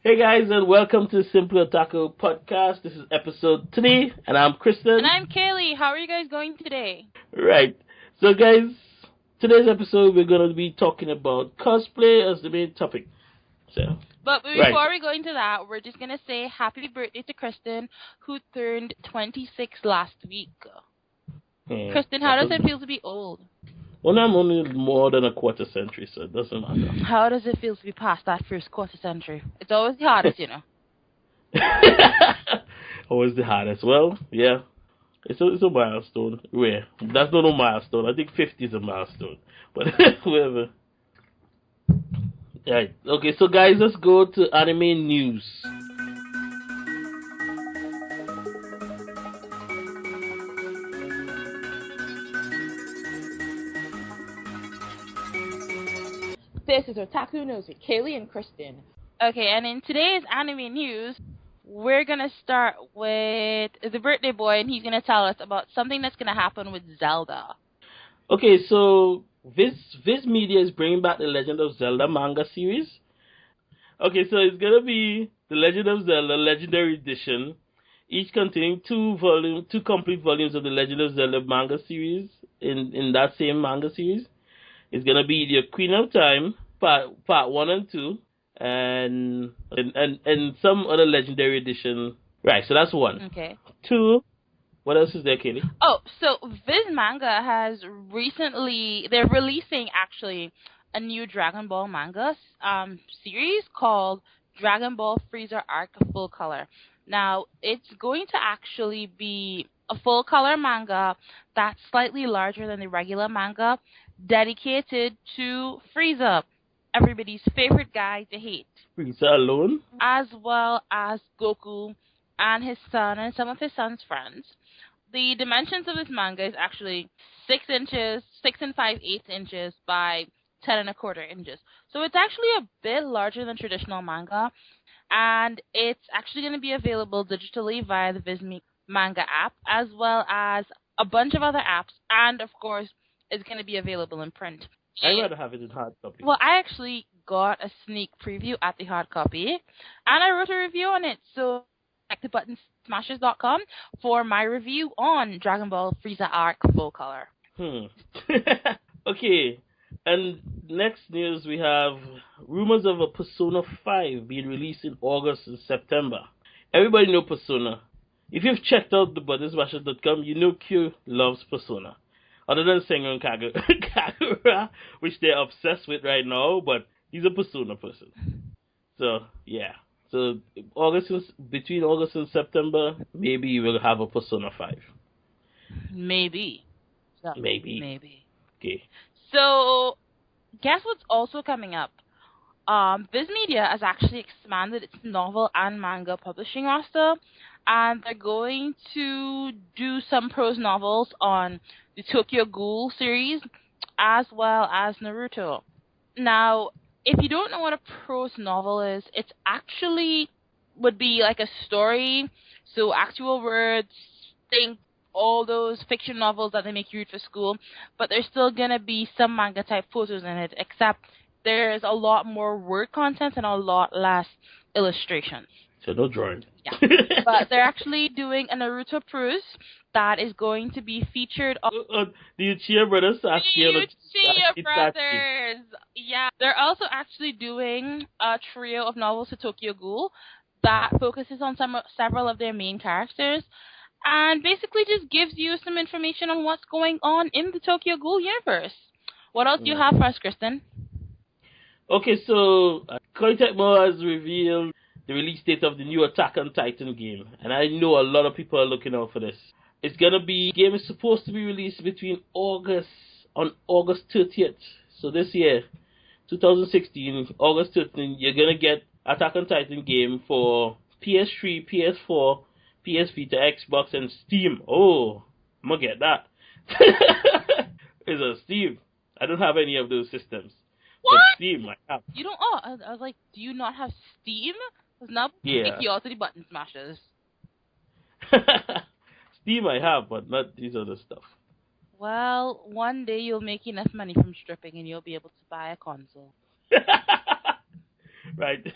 Hey guys, and welcome to Simple Otaku podcast. This is episode 3, and I'm Kristen. And I'm Kaylee. How are you guys going today? Right. So guys, today's episode we're going to be talking about cosplay as the main topic. But before we go into that, we're just going to say happy birthday to Kristen, who turned 26 last week. Kristen, how does it feel to be old? Well, I'm only more than a quarter century, so it doesn't matter. How does it feel to be past that first quarter century? It's always the hardest, you know. Always the hardest. Well, yeah. It's a milestone. Where? That's not a milestone. I think 50 is a milestone. But whatever. Right. Okay, so guys, let's go to anime news. This is Otaku News with Kaylee and Kristen. Okay, and in today's anime news, we're going to start with the birthday boy, and he's going to tell us about something that's going to happen with Zelda. Okay, so Viz Media is bringing back the Legend of Zelda manga series. Okay, so it's going to be the Legend of Zelda Legendary Edition, each containing two complete volumes of the Legend of Zelda manga series in that same manga series. It's going to be the Queen of Time, part 1 and 2, and some other Legendary Edition. Right, so that's 1. Okay. 2, what else is there, Kaylee? Oh, so Viz Manga has they're releasing actually a new Dragon Ball manga series called Dragon Ball Freezer Arc Full Color. Now, it's going to actually be a full color manga that's slightly larger than the regular manga, dedicated to Frieza, everybody's favorite guy to hate. Frieza alone? As well as Goku and his son and some of his son's friends. The dimensions of this manga is actually 6 inches, 6 5/8 inches by 10 1/4 inches. So it's actually a bit larger than traditional manga, and it's actually going to be available digitally via the Viz Manga app, as well as a bunch of other apps, and of course, it's going to be available in print. I'd rather have it in hard copy. Well, I actually got a sneak preview at the hard copy, and I wrote a review on it, so check the buttonsmashers.com for my review on Dragon Ball Freezer Arc Full Color. Okay, and next news we have rumors of a Persona 5 being released in August and September. Everybody know Persona. If you've checked out the buttonsmashers.com, you know Q loves Persona. Other than Senran Kagura, which they're obsessed with right now, but he's a Persona person. So, yeah. So, between August and September, maybe we'll have a Persona 5. Maybe. Maybe. Okay. So, guess what's also coming up? Viz Media has actually expanded its novel and manga publishing roster, and they're going to do some prose novels on the Tokyo Ghoul series, as well as Naruto. Now, if you don't know what a prose novel is, it's actually would be like a story, so actual words, think all those fiction novels that they make you read for school, but there's still going to be some manga-type photos in it, except there's a lot more word content and a lot less illustrations. So no drawing. Yeah. But they're actually doing a Naruto prose that is going to be featured on... the Uchiha Brothers Sasuke. Uchiha Brothers! Yeah. They're also actually doing a trio of novels to Tokyo Ghoul that focuses on several of their main characters, and basically just gives you some information on what's going on in the Tokyo Ghoul universe. What else do you have for us, Kristen? Okay, so Koei Tecmo has revealed the release date of the new Attack on Titan game, and I know a lot of people are looking out for this. The game is supposed to be released on August 30th. So this year, 2016, August 13th, you're gonna get Attack on Titan game for PS3, PS4, PSP to Xbox and Steam. Oh, I'm gonna get that. It's a Steam. I don't have any of those systems. What? But Steam, I have. You don't? Oh, I was like, do you not have Steam? Because now Yeah. take you out to the button smashers. Steam I have, but not these other stuff. Well, one day you'll make enough money from stripping and you'll be able to buy a console. Right.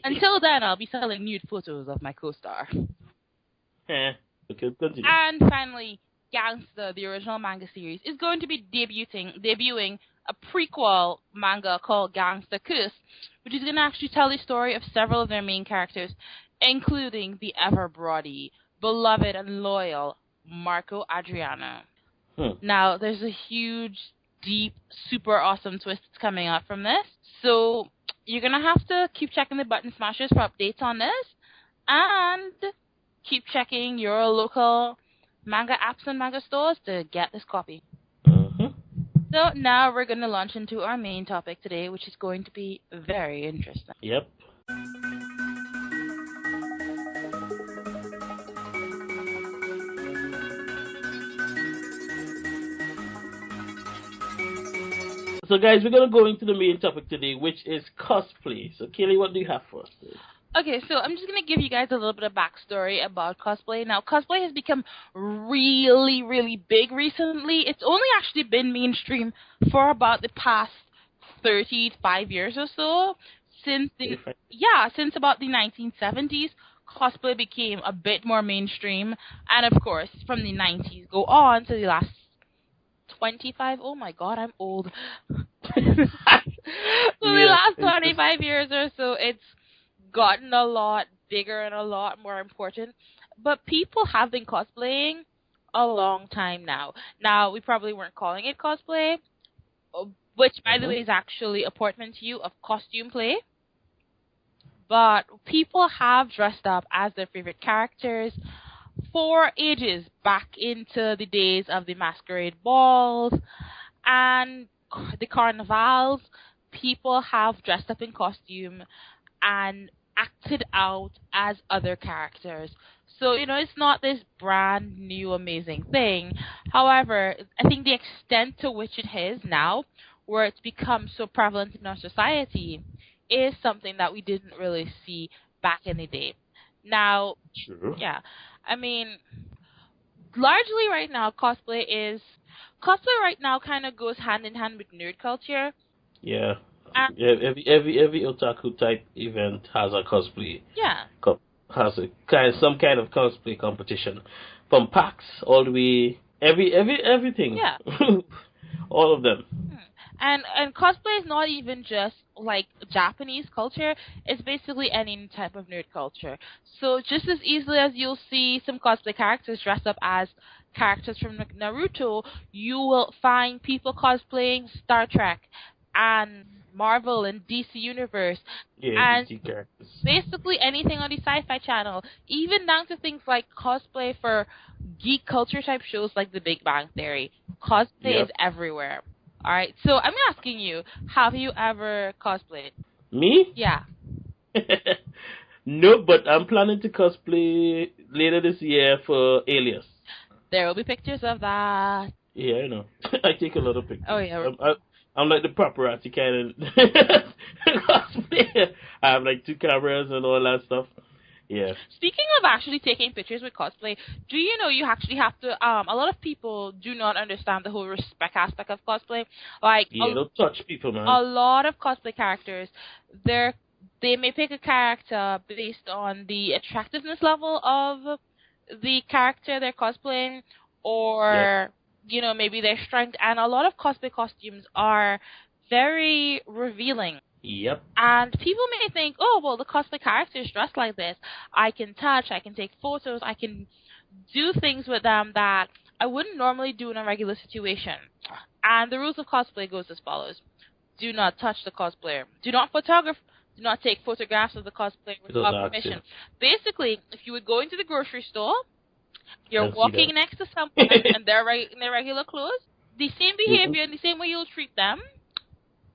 Until then, I'll be selling nude photos of my co-star. Okay, continue. And finally, Gangsta, the original manga series, is going to be debuting a prequel manga called Gangsta Curse, which is going to actually tell the story of several of their main characters, including the ever-brody, beloved and loyal Marco Adriano. Now, there's a huge, deep, super awesome twist that's coming out from this, so you're going to have to keep checking the button smashers for updates on this, and keep checking your local manga apps and manga stores to get this copy. So now we're going to launch into our main topic today, which is going to be very interesting. Yep. So guys, we're going to go into the main topic today, which is cosplay. So Kaylee, what do you have for us today? Okay, so I'm just going to give you guys a little bit of backstory about cosplay. Now, cosplay has become really, really big recently. It's only actually been mainstream for about the past 35 years or so. Since about the 1970s, cosplay became a bit more mainstream. And of course, from the 90s go on to the last 25. Oh my god, I'm old. The last 25 years or so, it's gotten a lot bigger and a lot more important. But people have been cosplaying a long time now. Now, we probably weren't calling it cosplay, which, by the way, is actually a portmanteau of costume play. But people have dressed up as their favorite characters for ages, back into the days of the masquerade balls and the carnivals. People have dressed up in costume and acted out as other characters. So, it's not this brand new amazing thing. However, I think the extent to which it is now, where it's become so prevalent in our society, is something that we didn't really see back in the day. Now, yeah, I mean, largely right now, cosplay right now kind of goes hand in hand with nerd culture. Yeah. Every otaku type event has a cosplay. Yeah. Has some kind of cosplay competition, from PAX all the way everything. Yeah. All of them. And cosplay is not even just like Japanese culture, it's basically any type of nerd culture. So just as easily as you'll see some cosplay characters dress up as characters from Naruto, you will find people cosplaying Star Trek and Marvel and DC Universe. Yeah, and DC characters. Basically anything on the Sci-Fi Channel, even down to things like cosplay for geek culture type shows like The Big Bang Theory. Cosplay is everywhere. Alright, so I'm asking you, have you ever cosplayed? Me? Yeah. No, but I'm planning to cosplay later this year for Alias. There will be pictures of that. Yeah, I know. I take a lot of pictures. Oh, yeah. I'm like the paparazzi kind of cosplayer. I have like 2 cameras and all that stuff. Yeah. Speaking of actually taking pictures with cosplay, do you know you actually have to, a lot of people do not understand the whole respect aspect of cosplay. Like, don't touch people, man. A lot of cosplay characters, they may pick a character based on the attractiveness level of the character they're cosplaying, or, maybe their strength. And a lot of cosplay costumes are very revealing. Yep. And people may think, oh, well, the cosplay character is dressed like this. I can touch, I can take photos, I can do things with them that I wouldn't normally do in a regular situation. And the rules of cosplay goes as follows. Do not touch the cosplayer. Do not take photographs of the cosplayer without permission. Basically, if you would go into the grocery store, you're walking next to someone and they're in their regular clothes, the same behavior and the same way you'll treat them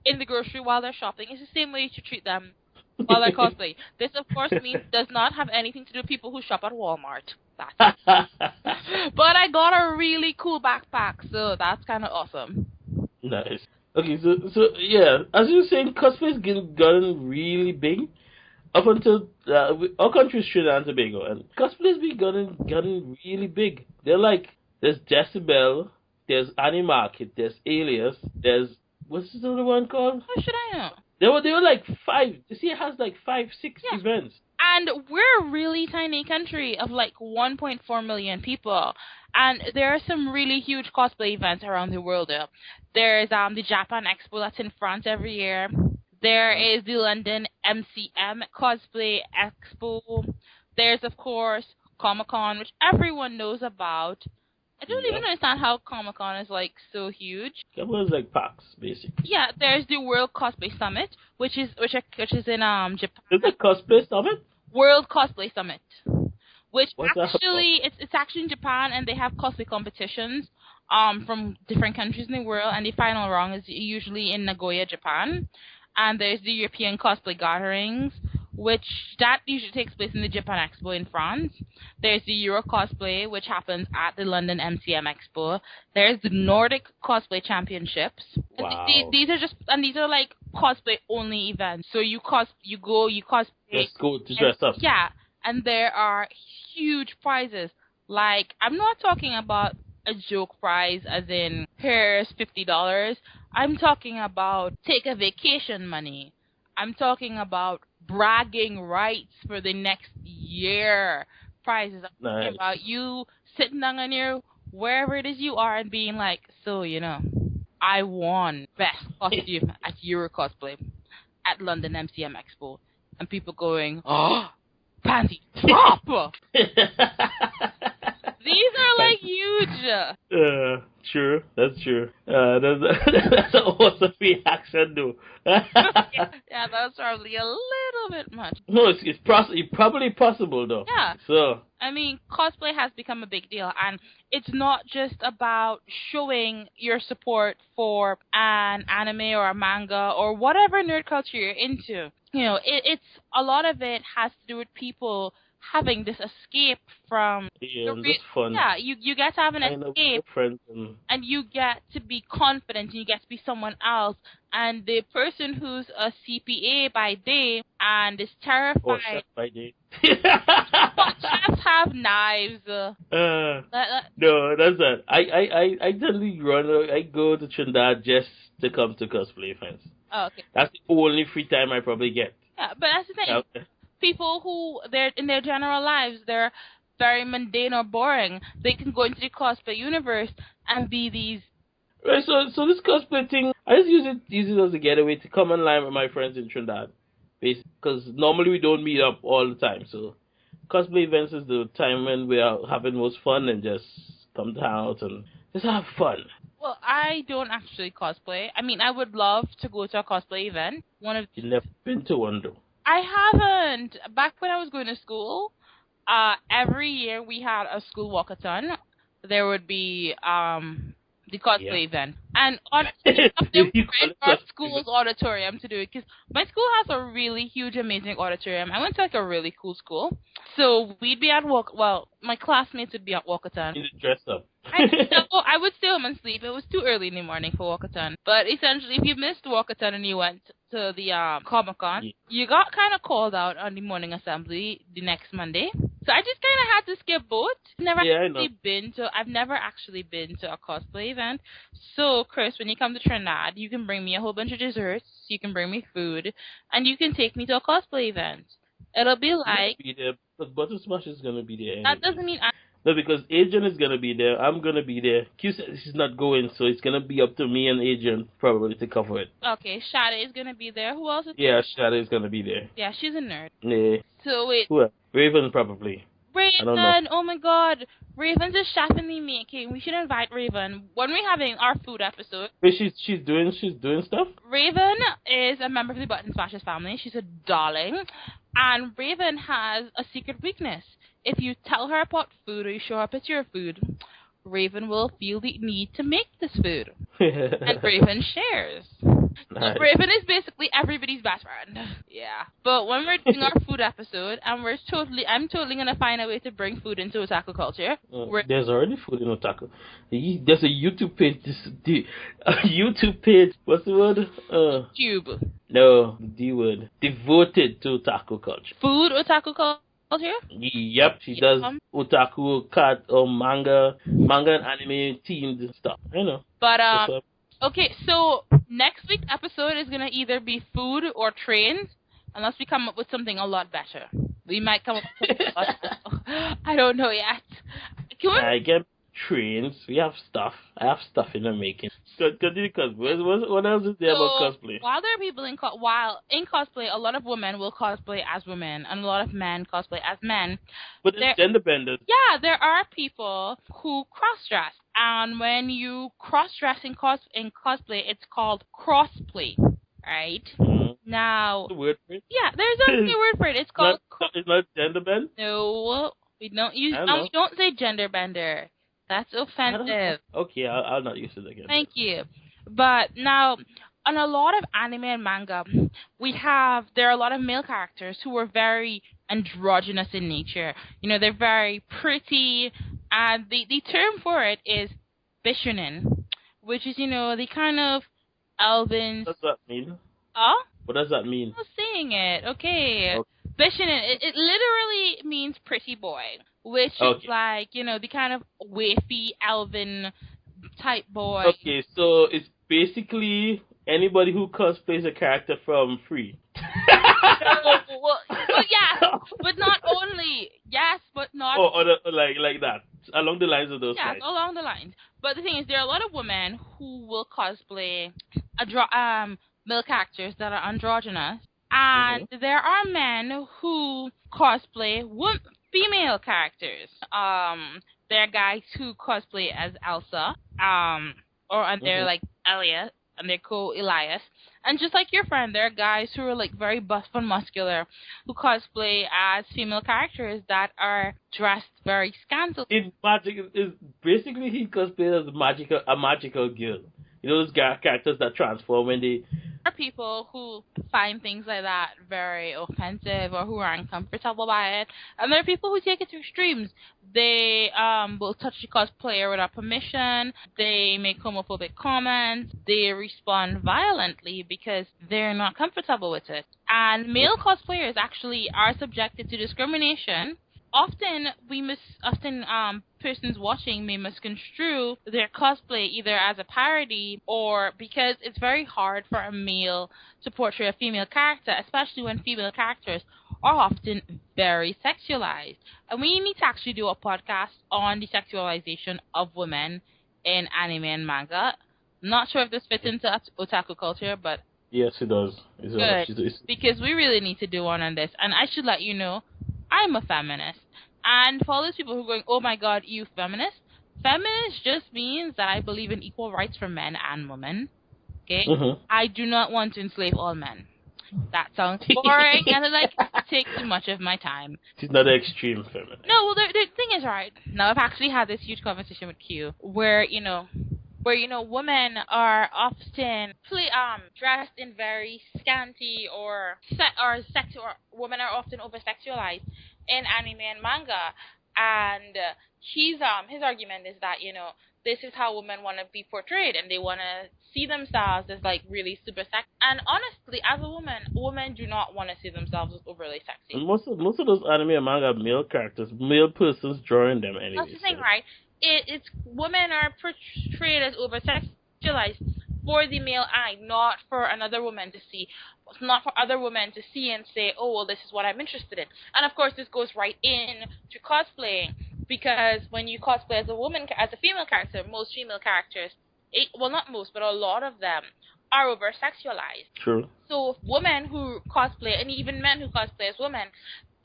in the grocery while they're shopping is the same way you should treat them while I cosplay. This, of course, does not have anything to do with people who shop at Walmart. That's but I got a really cool backpack, so that's kind of awesome. Nice. Okay, so yeah, as you were saying, cosplay's gotten really big up until our country is Trinidad and Tobago, and cosplay's been gotten really big. They're like there's Decibel, there's Animarket, there's Alias, there's what's the other one called? How should I know? They were like five. You see, it has like 5, 6 Yeah. events. And we're a really tiny country of like 1.4 million people. And there are some really huge cosplay events around the world. There's the Japan Expo that's in France every year. There is the London MCM Cosplay Expo. There's, of course, Comic-Con, which everyone knows about. I don't even understand how Comic-Con is like so huge. That was like PAX, basically. Yeah, there's the World Cosplay Summit, which is in Japan. Is it Cosplay Summit? World Cosplay Summit, which What's that actually it's actually in Japan, and they have cosplay competitions from different countries in the world, and the final round is usually in Nagoya, Japan. And there's the European Cosplay Gatherings, which that usually takes place in the Japan Expo in France. There's the Euro Cosplay, which happens at the London MCM Expo. There's the Nordic Cosplay Championships. Wow. These are like cosplay only events. So you cosplay. Just go to dress up. Yeah, and there are huge prizes. Like, I'm not talking about a joke prize as in here's $50. I'm talking about take a vacation money. I'm talking about bragging rights for the next year prizes. I'm talking about you sitting down on your wherever it is you are and being like, so I won best costume at Euro Cosplay at London MCM Expo, and people going, oh, panty drop. These are like huge. True. That's true. That's an awesome reaction, though. yeah, that's probably a little bit much. No, it's probably possible, though. Yeah. So. I mean, cosplay has become a big deal, and it's not just about showing your support for an anime or a manga or whatever nerd culture you're into. It's a lot of it has to do with people having this escape from that's fun. Yeah, you get to have an escape, and you get to be confident, and you get to be someone else. And the person who's a CPA by day and is terrified. Or chef by day. But chefs have knives. No, that's that. I totally I go to Trinidad just to come to cosplay events. Oh, okay. That's the only free time I probably get. Yeah, but that's the thing. Okay. People who they're in their general lives, they're very mundane or boring. They can go into the cosplay universe and be these. Right, so this cosplay thing, I just use it as a getaway to come online with my friends in Trinidad, basically, because normally we don't meet up all the time. So cosplay events is the time when we are having most fun and just come out and just have fun. Well, I don't actually cosplay. I mean, I would love to go to a cosplay event. You've never been to one, though? I haven't. Back when I was going to school, every year we had a school walkathon. There would be the cosplay event. And honestly, they went to our school's auditorium to do it, because my school has a really huge, amazing auditorium. I went to like a really cool school. So we'd be at my classmates would be at walkathon. You need to dress up. I would stay home and sleep. It was too early in the morning for walkathon. But essentially, if you missed walkathon and you went to the Comic-Con, you got kind of called out on the morning assembly the next Monday. So I just kind of had to skip both. I've never actually been to a cosplay event. So, Chris, when you come to Trinidad, you can bring me a whole bunch of desserts, you can bring me food, and you can take me to a cosplay event. It'll be like... Be there, but Butter Smash is going to be there. That doesn't mean... No, because Adrian is going to be there. I'm going to be there. Q said she's not going, so it's going to be up to me and Adrian probably to cover it. Okay, Shade is going to be there. Who else is there? Yeah, Shade is going to be there. Yeah, she's a nerd. Yeah. So wait. Who else? Raven probably. Raven! Oh my god. Raven's a chef in the making. We should invite Raven when we're having our food episode. Wait, she's doing stuff? Raven is a member of the Button Smashers family. She's a darling. And Raven has a secret weakness. If you tell her about food or you show her a picture of food, Raven will feel the need to make this food. And Raven shares. So Raven is basically everybody's best friend. Yeah. But when we're doing our food episode, and I'm totally gonna find a way to bring food into otaku culture. There's already food in otaku. There's a YouTube page. A YouTube page. What's the word? Tube. No, the word. Devoted to otaku culture. Food otaku culture? Yep, she does otaku, cat, manga and anime themed stuff. I know. But okay, so next week's episode is gonna either be food or trains, unless we come up with something a lot better. We might come up with something a lot better. I don't know yet. I get trains. We have stuff. I have stuff in the making. Continue cosplay. What else is there about cosplay? While there are people in cosplay, a lot of women will cosplay as women, and a lot of men cosplay as men. But there's gender benders. Yeah, there are people who cross-dress, and when you cross-dress in cosplay, it's called crossplay, right? Mm-hmm. Now, There's a word for it? Yeah, there's a word for it. It's called. It's not gender bend. No, we don't use. We don't say gender bender. That's offensive. Okay, I'll not use it again. Thank you. But now, on a lot of anime and manga, there are a lot of male characters who are very androgynous in nature. You know, they're very pretty, and the term for it is bishounen, which is, the kind of elven. What does that mean? What does that mean? I'm saying it. Okay. Bishounen, it literally means pretty boy, which is like, the kind of wafy, elven type boy. Okay, so it's basically anybody who cosplays a character from Free. well, yeah, but not only. Yes, but not. Like that. Along the lines of those lines. Yeah, along the lines. But the thing is, there are a lot of women who will cosplay male characters that are androgynous. And there are men who cosplay female characters. There are guys who cosplay as Elsa, and they're like Elliot, and they're called Elias. And just like your friend, there are guys who are like very buff and muscular, who cosplay as female characters that are dressed very scantily. Basically he cosplays as a magical girl. You know those characters that transform when they. There are people who find things like that very offensive or who are uncomfortable by it, and there are people who take it to extremes. They will touch the cosplayer without permission. They make homophobic comments. They respond violently because they're not comfortable with it. And male cosplayers actually are subjected to discrimination. Often persons watching may misconstrue their cosplay either as a parody or because it's very hard for a male to portray a female character, especially when female characters are often very sexualized. And we need to actually do a podcast on the sexualization of women in anime and manga. I'm not sure if this fits into otaku culture, but yes, it does. Good, because we really need to do one on this. And I should let you know, I'm a feminist. And for all those people who are going, oh my god, you feminist? Feminist just means that I believe in equal rights for men and women. Okay? Mm-hmm. I do not want to enslave all men. That sounds boring and it takes too much of my time. She's not an extreme feminist. No, well, the thing is, right, now I've actually had this huge conversation with Q where women are often dressed in very scanty or women are often over-sexualized in anime and manga, and his argument is that this is how women want to be portrayed, and they want to see themselves as like really super sexy. And honestly, as a women do not want to see themselves as overly sexy. And most of those anime and manga male characters, male persons drawing them anyway. That's the thing, right? It's women are portrayed as over sexualized for the male eye, not for another woman to see. Not for other women to see and say, oh, well, this is what I'm interested in. And of course, this goes right in to cosplaying, because when you cosplay as a female character, most female characters, well, not most, but a lot of them are over-sexualized. True. So women who cosplay, and even men who cosplay as women,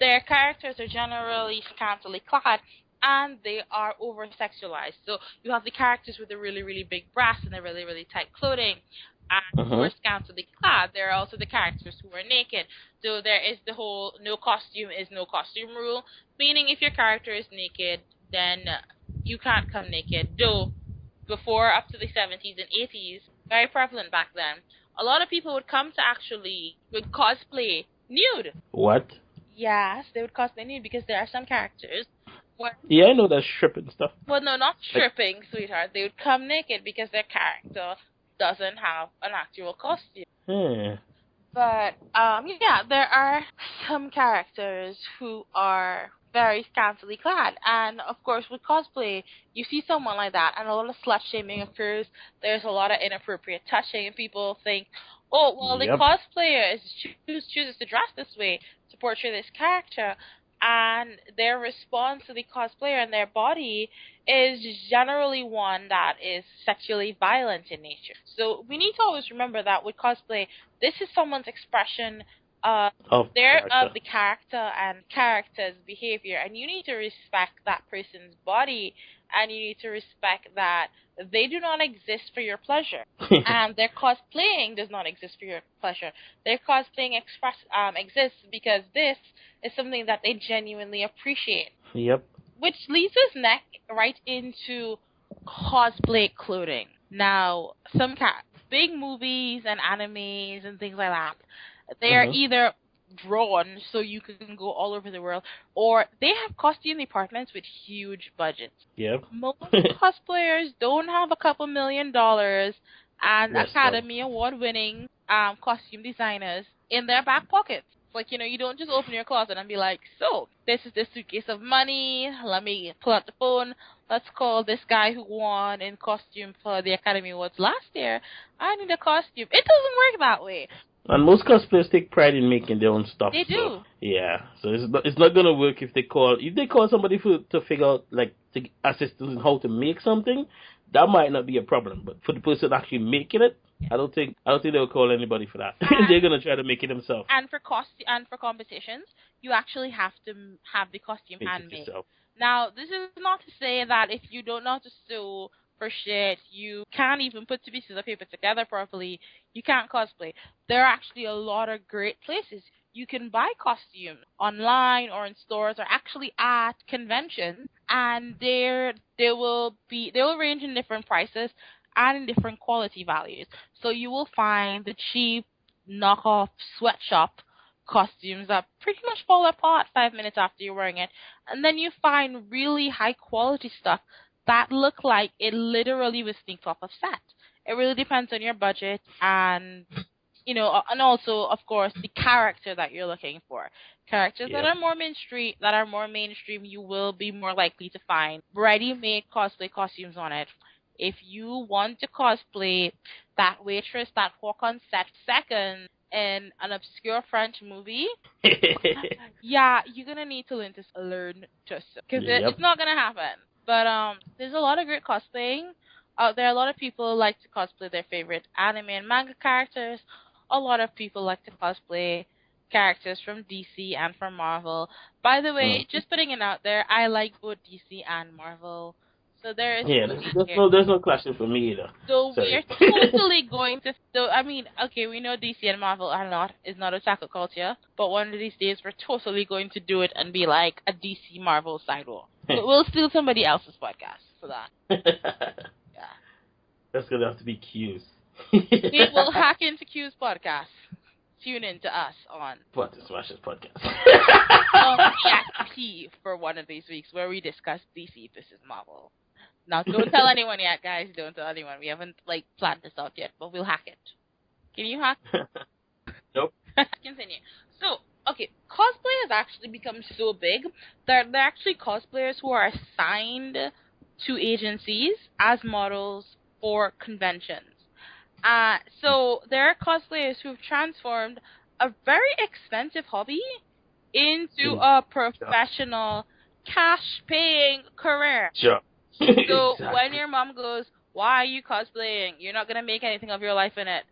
their characters are generally scantily clad, and they are over-sexualized. So you have the characters with the really, really big breasts and the really, really tight clothing, and who are scantily clad. There are also the characters who are naked. So there is the whole no costume is no costume rule, meaning if your character is naked, then you can't come naked. Though, before, up to the 70s and 80s, very prevalent back then, a lot of people would come to would cosplay nude. What? Yes, they would cosplay nude because there are some characters where, Yeah, I know that stripping stuff. well, no, not Like, stripping, sweetheart. They would come naked because their character doesn't have an actual costume. But yeah, there are some characters who are very scantily clad, and of course, with cosplay, you see someone like that, and a lot of slut shaming occurs. There's a lot of inappropriate touching, and people think, oh, well, the Yep. cosplayer chooses to dress this way to portray this character, and their response to the cosplayer and their body is generally one that is sexually violent in nature. So we need to always remember that with cosplay, this is someone's expression of the character and character's behavior, and you need to respect that person's body, and you need to respect that they do not exist for your pleasure, and their cosplaying does not exist for your pleasure. Their cosplaying exists because this is something that they genuinely appreciate. Yep. Which leads us right into cosplay clothing. Now, some big movies and animes and things like that, they are either drawn so you can go all over the world, or they have costume departments with huge budgets. Yep. Most cosplayers don't have a couple $1 million and Academy Award-winning costume designers in their back pockets. Like, you don't just open your closet and be like, so, this is the suitcase of money, let me pull out the phone, let's call this guy who won in costume for the Academy Awards last year, I need a costume. It doesn't work that way. And most cosplayers take pride in making their own stuff. They do. Yeah, so it's not gonna work if they call somebody to figure out, like, to assist them in how to make something. That might not be a problem, but for the person actually making it, I don't think they'll call anybody for that. They're gonna try to make it themselves. And for competitions, you actually have to have the costume handmade. Now, this is not to say that if you don't know how to sew for shit, you can't even put two pieces of paper together properly, you can't cosplay. There are actually a lot of great places you can buy costumes online or in stores or actually at conventions, and they will range in different prices and in different quality values. So you will find the cheap knockoff sweatshop costumes that pretty much fall apart 5 minutes after you're wearing it, and then you find really high quality stuff that look like it literally was sneaked off of set. It really depends on your budget and and also, of course, the character that you're looking for. Characters that are more mainstream, you will be more likely to find ready-made cosplay costumes on it. If you want to cosplay that waitress that walk on set second in an obscure French movie, yeah, you're gonna need to learn to sew, because it's not gonna happen. But there's a lot of great cosplaying out there. A lot of people like to cosplay their favorite anime and manga characters. A lot of people like to cosplay characters from DC and from Marvel. By the way, just putting it out there, I like both DC and Marvel. So there is there's no clashing for me either. So we're totally going to. So I mean, okay, we know DC and Marvel is not otaku culture, but one of these days we're totally going to do it and be like a DC Marvel sidewalk. We'll steal somebody else's podcast for that. Yeah. That's gonna have to be Q's. We will hack into Q's podcast. Tune in to us on Smash's podcast. XP for one of these weeks where we discuss DC versus Marvel. Now, don't tell anyone yet, guys. Don't tell anyone. We haven't planned this out yet, but we'll hack it. Can you hack? Nope. Continue. So, okay, cosplay has actually become so big that there are actually cosplayers who are assigned to agencies as models for conventions. So there are cosplayers who've transformed a very expensive hobby into a professional, cash-paying career. Sure. So when your mom goes, "Why are you cosplaying? You're not gonna make anything of your life in it."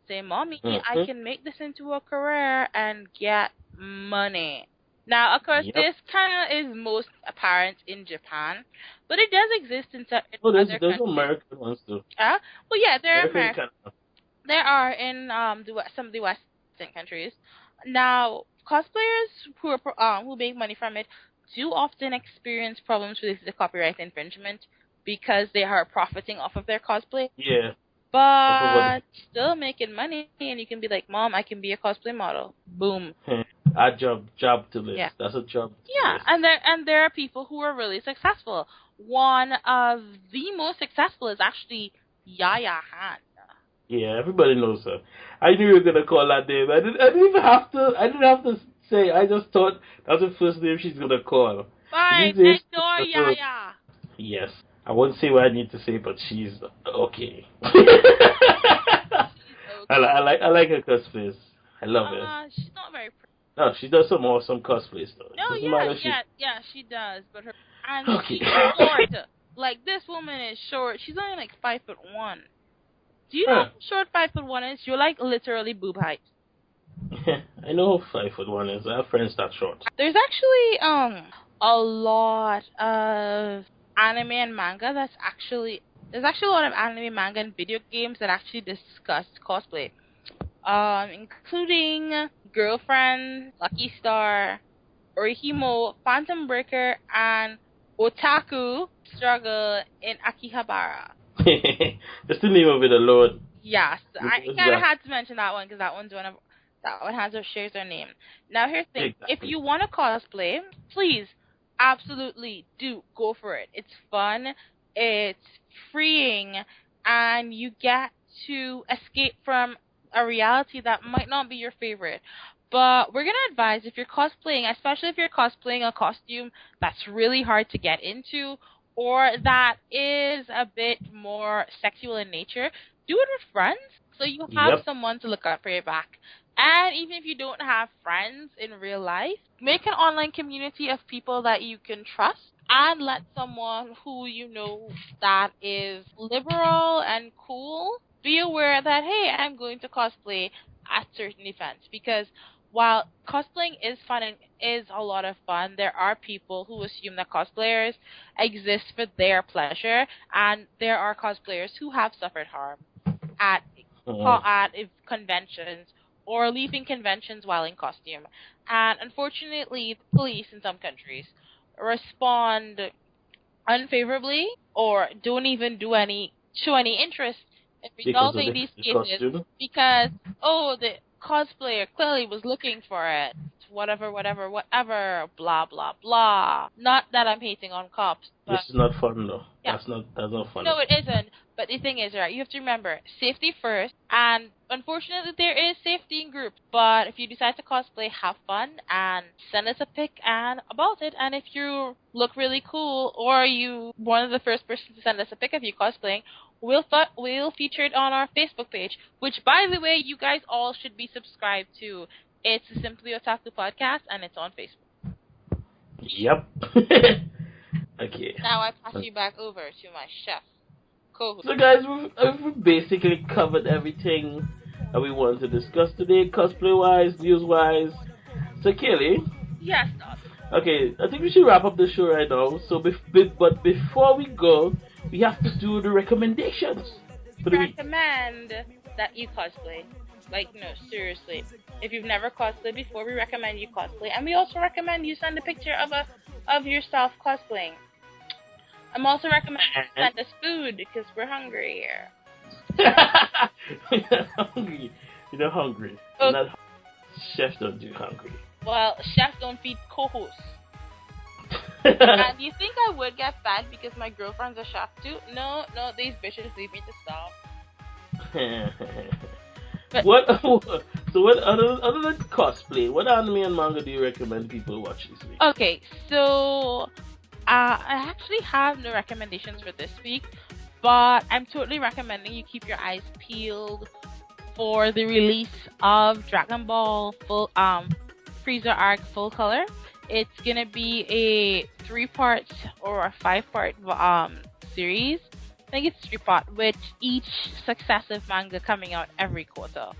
Say, "Mommy, I can make this into a career and get money." Now, of course, this kind of is most apparent in Japan, but it does exist in other countries. There's American ones too. Well, yeah, there are in some of the Western countries. Now, cosplayers who make money from it do often experience problems related to copyright infringement because they are profiting off of their cosplay. Yeah. but still making money, and you can be like, Mom, I can be a cosplay model. Boom. A job to list. Yeah. That's a job to Yeah, list. and there are people who are really successful. One of the most successful is actually Yaya Han. Yeah, everybody knows her. I knew you were gonna call that name. I didn't even have to. I didn't have to say. I just thought that's the first name she's gonna call. Fine, These days, ignore Yaya. yes, I won't say what I need to say, but she's okay. Okay. I like her cosplays. I love it. She's not very pretty. No, she does some awesome cosplays though. No, Doesn't matter if yeah, she does. But Okay. she's short. Like, this woman is short. She's only like 5'1". Do you know how short 5'1" is? You're like literally boob height. I know who 5'1" is. I have friends that short. There's actually a lot of anime and manga there's actually a lot of anime, manga, and video games that actually discuss cosplay. Including Girlfriend, Lucky Star, Orihimo, Phantom Breaker, and Otaku Struggle in Akihabara. Just the name of it alone. Yes, I kind of had to mention that one because that one shares their name. Now here's the thing: Exactly. if you want to cosplay, please, absolutely do go for it. It's fun, it's freeing, and you get to escape from a reality that might not be your favorite. But we're going to advise, if you're cosplaying, especially if you're cosplaying a costume that's really hard to get into or that is a bit more sexual in nature, do it with friends so you have someone to look out for your back. And even if you don't have friends in real life, make an online community of people that you can trust and let someone who you know that is liberal and cool be aware that, hey, I'm going to cosplay at certain events. Because while cosplaying is fun and is a lot of fun, there are people who assume that cosplayers exist for their pleasure, and there are cosplayers who have suffered harm at conventions or leaving conventions while in costume. And unfortunately, the police in some countries respond unfavorably or don't even show any interest in resolving these cases because, the cosplayer clearly was looking for it. Whatever, blah, blah, blah. Not that I'm hating on cops. But this is not fun, though. Yeah. That's not fun. No, it isn't. But the thing is, right, you have to remember, safety first. And unfortunately, there is safety in groups. But if you decide to cosplay, have fun and send us a pic about it. And if you look really cool or you one of the first persons to send us a pic of you cosplaying, we'll feature it on our Facebook page, which, by the way, you guys all should be subscribed to. It's the Simply Otaku podcast, and it's on Facebook. Yep. Okay. Now I pass you back over to my chef co-host. So, guys, we've basically covered everything that we wanted to discuss today, cosplay-wise, news-wise. So, Kelly. Yes, Doc. Okay, I think we should wrap up the show right now. So, but before we go, we have to do the recommendations for the week. Recommend that you cosplay. Like, no, seriously. If you've never cosplayed before, we recommend you cosplay. And we also recommend you send a picture of yourself cosplaying. I'm also recommending you send us food because we're hungry here. We're not hungry. Okay. Chefs don't do hungry. Well, chefs don't feed co-hosts. And you think I would get fat because my girlfriend's a chef too? No, these bitches leave me to starve. What other than cosplay, what anime and manga do you recommend people watch this week? Okay, so I actually have no recommendations for this week, but I'm totally recommending you keep your eyes peeled for the release of Dragon Ball Freezer Arc Full Color. It's gonna be a 3-part or a 5-part series. I think it's 3-part, with each successive manga coming out every quarter.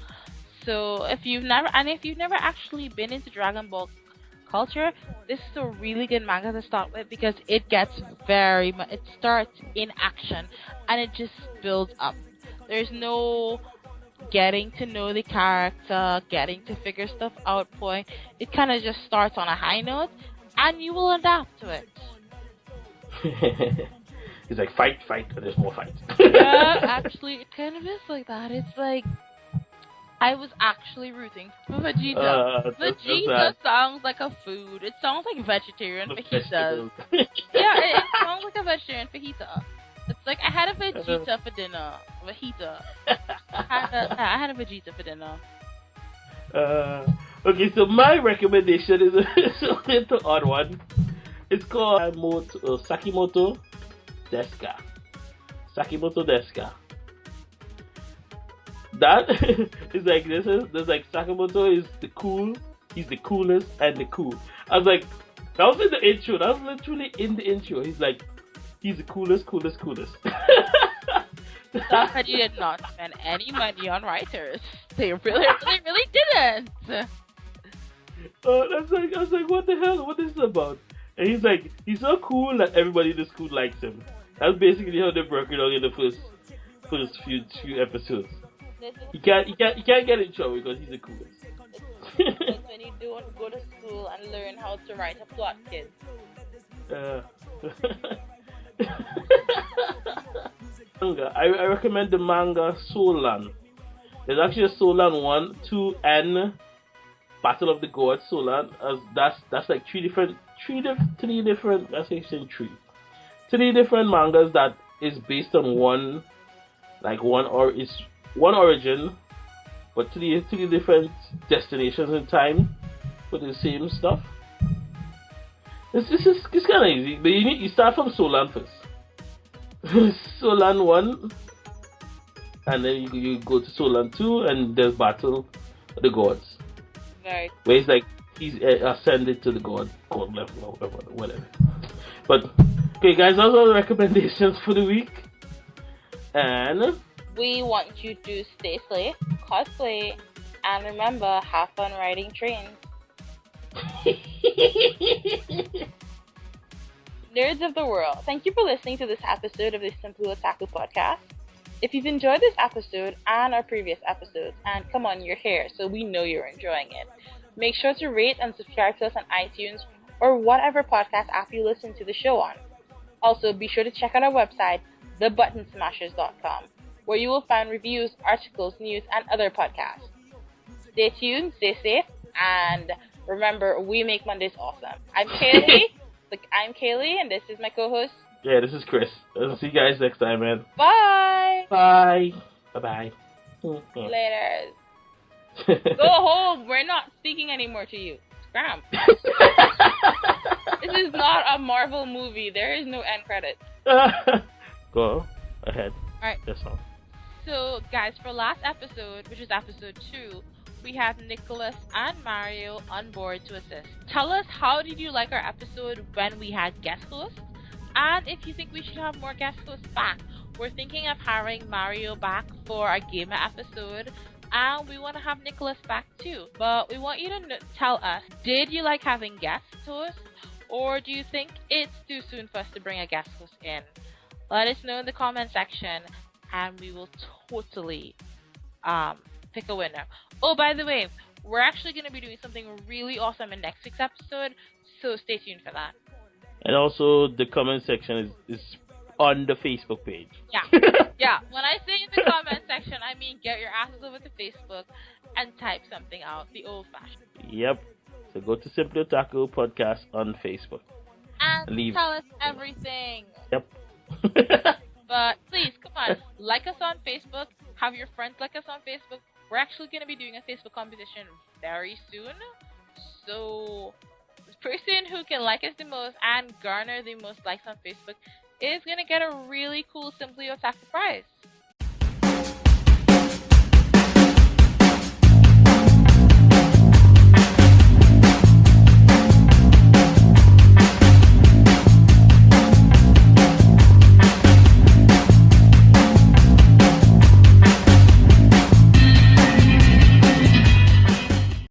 So if you've never actually been into Dragon Ball culture, this is a really good manga to start with because it starts in action and it just builds up. There's no getting to know the character, getting to figure stuff out point. It kind of just starts on a high note and you will adapt to it. He's like, fight, fight, and there's more fight. Yeah, actually, it kind of is like that. It's like I was actually rooting for Vegeta. Vegeta sounds like a food. It sounds like vegetarian fajitas. Yeah, it sounds like a vegetarian fajita. It's like I had a Vegeta for dinner. Fajita. I had a Vegeta for dinner. Okay, so my recommendation is a little odd one. It's called Sakimoto Deska. Sakimoto Deska. That is like there's like Sakamoto is the cool, he's the coolest and the cool. I was like, that was in the intro. That was literally in the intro. He's like, he's the coolest. That's that you did not spend any money on writers. They really didn't. I was like, what the hell? What is this about? And he's like, he's so cool that everybody in the school likes him. That's basically how they broke it down in the first few episodes. He can't get in trouble because he's the coolest. It's when you don't go to school and learn how to write a plot, kids. Manga. I recommend the manga Solan. There's actually a Solan 1, 2, and Battle of the Gods Solan. That's like three different mangas that is based on one origin, but three different destinations in time for the same stuff. It's kind of easy, but you start from Solan first. Solan 1, and then you go to Solan 2, and there's Battle of the Gods. Right. Where it's like he's ascended to the god level or whatever. But okay, guys, those are the recommendations for the week, and we want you to stay safe, cosplay, and remember, have fun riding trains. Nerds of the world, thank you for listening to this episode of the Simply Otaku podcast. If you've enjoyed this episode and our previous episodes, and come on, you're here, so we know you're enjoying it, make sure to rate and subscribe to us on iTunes or whatever podcast app you listen to the show on. Also, be sure to check out our website, thebuttonsmashers.com, where you will find reviews, articles, news, and other podcasts. Stay tuned, stay safe, and remember, we make Mondays awesome. I'm Kaylee, and this is my co-host. Yeah, this is Chris. I'll see you guys next time, man. Bye! Bye! Bye-bye. Later. Go home. We're not speaking anymore to you. Scram. This is not a Marvel movie. There is no end credit. Go ahead. Alright. That's all. So, guys, for last episode, which is episode 2, we have Nicholas and Mario on board to assist. Tell us, how did you like our episode when we had guest hosts? And if you think we should have more guest hosts back. We're thinking of hiring Mario back for our gamer episode, and we want to have Nicholas back too. But we want you to tell us, did you like having guest hosts, or do you think it's too soon for us to bring a guest host in? Let us know in the comment section, and we will totally pick a winner. Oh, by the way, we're actually going to be doing something really awesome in next week's episode, so stay tuned for that. And also, the comment section is on the Facebook page. Yeah. Yeah. When I say in the comment section, I mean get your asses over to Facebook and type something out the old-fashioned. Yep. So go to Simply Otaku Podcast on Facebook. And tell us everything. Yep. But please, come on. Like us on Facebook. Have your friends like us on Facebook. We're actually going to be doing a Facebook competition very soon. So the person who can like us the most and garner the most likes on Facebook is going to get a really cool Simply Otaku prize.